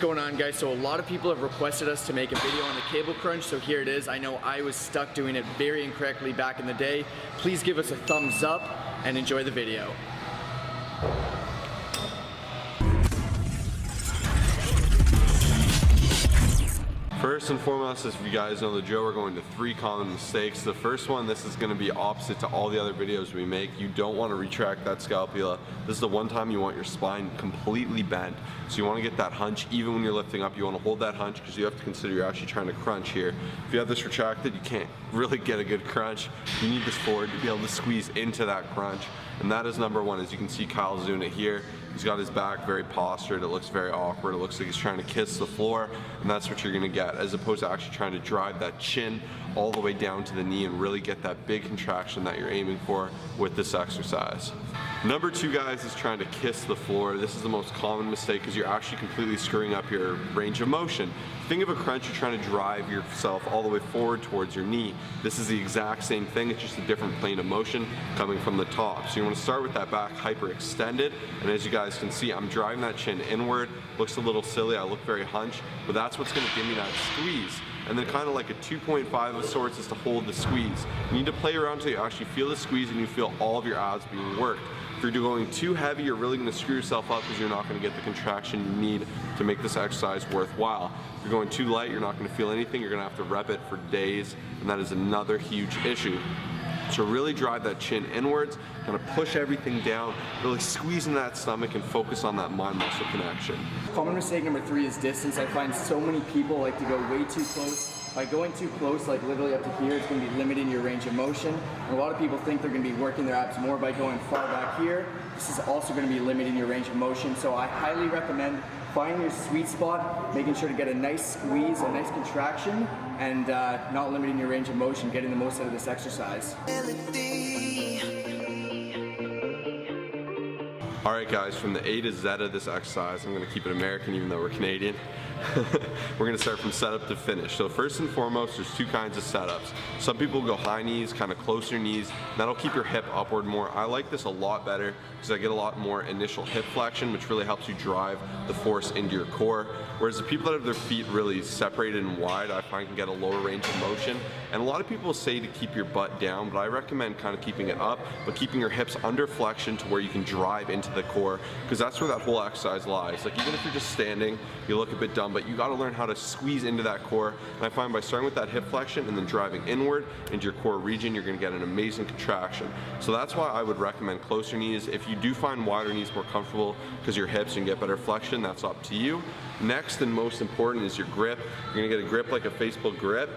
going on, guys? So a lot of people have requested us to make a video on the cable crunch, so here it is. I know I was stuck doing it very incorrectly back in the day. Please give us a thumbs up and enjoy the video. First and foremost, as you guys know the drill, we're going to 3 common mistakes. The first one, this is going to be opposite to all the other videos we make. You don't want to retract that scapula. This is the one time you want your spine completely bent. So you want to get that hunch even when you're lifting up. You want to hold that hunch because you have to consider you're actually trying to crunch here. If you have this retracted, you can't really get a good crunch. You need this forward to be able to squeeze into that crunch. And that is number one. As you can see, Kyle's doing it here. He's got his back very postured. It looks very awkward. It looks like he's trying to kiss the floor, and that's what you're gonna get, as opposed to actually trying to drive that chin all the way down to the knee and really get that big contraction that you're aiming for with this exercise. Number 2, guys, is trying to kiss the floor. This is the most common mistake because you're actually completely screwing up your range of motion. Think of a crunch, you're trying to drive yourself all the way forward towards your knee. This is the exact same thing, it's just a different plane of motion coming from the top. So you want to start with that back hyper-extended, and as you guys can see, I'm driving that chin inward. Looks a little silly, I look very hunched, but that's what's going to give me that squeeze. And then kind of like a 2.5 of sorts is to hold the squeeze. You need to play around until you actually feel the squeeze and you feel all of your abs being worked. If you're going too heavy, you're really going to screw yourself up because you're not going to get the contraction you need to make this exercise worthwhile. If you're going too light, you're not going to feel anything. You're going to have to rep it for days, and that is another huge issue. So really drive that chin inwards, kind of push everything down, really squeeze in that stomach and focus on that mind-muscle connection. Common mistake number 3 is distance. I find so many people like to go way too close. By going too close, like literally up to here, it's going to be limiting your range of motion. And a lot of people think they're going to be working their abs more by going far back here. This is also going to be limiting your range of motion. So I highly recommend finding your sweet spot, making sure to get a nice squeeze, a nice contraction, and not limiting your range of motion, getting the most out of this exercise. Alright guys, from the A to Z of this exercise, I'm going to keep it American even though we're Canadian. We're going to start from setup to finish. So first and foremost, there's 2 kinds of setups. Some people go high knees, kind of closer knees. That'll keep your hip upward more. I like this a lot better because I get a lot more initial hip flexion, which really helps you drive the force into your core. Whereas the people that have their feet really separated and wide, I find can get a lower range of motion. And a lot of people say to keep your butt down, but I recommend kind of keeping it up, but keeping your hips under flexion to where you can drive into the core, because that's where that whole exercise lies. Like even if you're just standing, you look a bit dumb, but you got to learn how to squeeze into that core. And I find by starting with that hip flexion and then driving inward into your core region, you're going to get an amazing contraction. So that's why I would recommend closer knees. If you do find wider knees more comfortable because your hips, you can get better flexion, that's up to you. Next and most important is your grip. You're going to get a grip like a Facebook grip.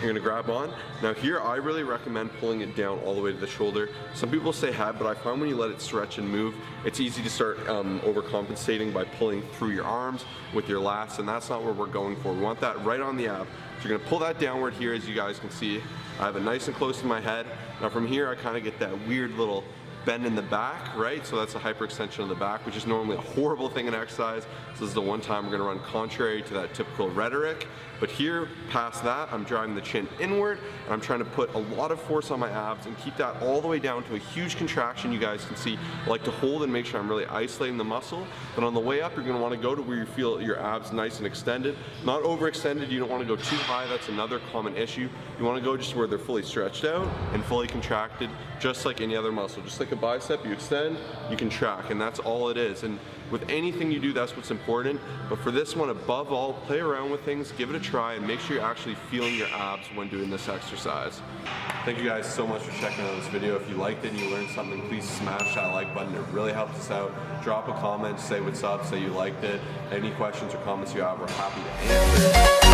You're gonna grab on. Now here, I really recommend pulling it down all the way to the shoulder. Some people say head, but I find when you let it stretch and move, it's easy to start overcompensating by pulling through your arms with your lats, and that's not what we're going for. We want that right on the ab. So you're gonna pull that downward here, as you guys can see. I have it nice and close to my head. Now from here, I kind of get that weird little bend in the back, right? So that's a hyperextension of the back, which is normally a horrible thing in exercise. So this is the one time we're gonna run contrary to that typical rhetoric. But here, past that, I'm driving the chin inward, and I'm trying to put a lot of force on my abs and keep that all the way down to a huge contraction. You guys can see, I like to hold and make sure I'm really isolating the muscle. But on the way up, you're gonna wanna go to where you feel your abs nice and extended. Not overextended, you don't wanna go too high, that's another common issue. You wanna go just where they're fully stretched out and fully contracted, just like any other muscle. Just like a bicep, you extend, you contract, and that's all it is. And with anything you do, that's what's important. But for this one, above all, play around with things, give it a try, and make sure you're actually feeling your abs when doing this exercise. Thank you guys so much for checking out this video. If you liked it and you learned something, please smash that like button. It really helps us out. Drop a comment, say what's up, say you liked it. Any questions or comments you have, we're happy to answer.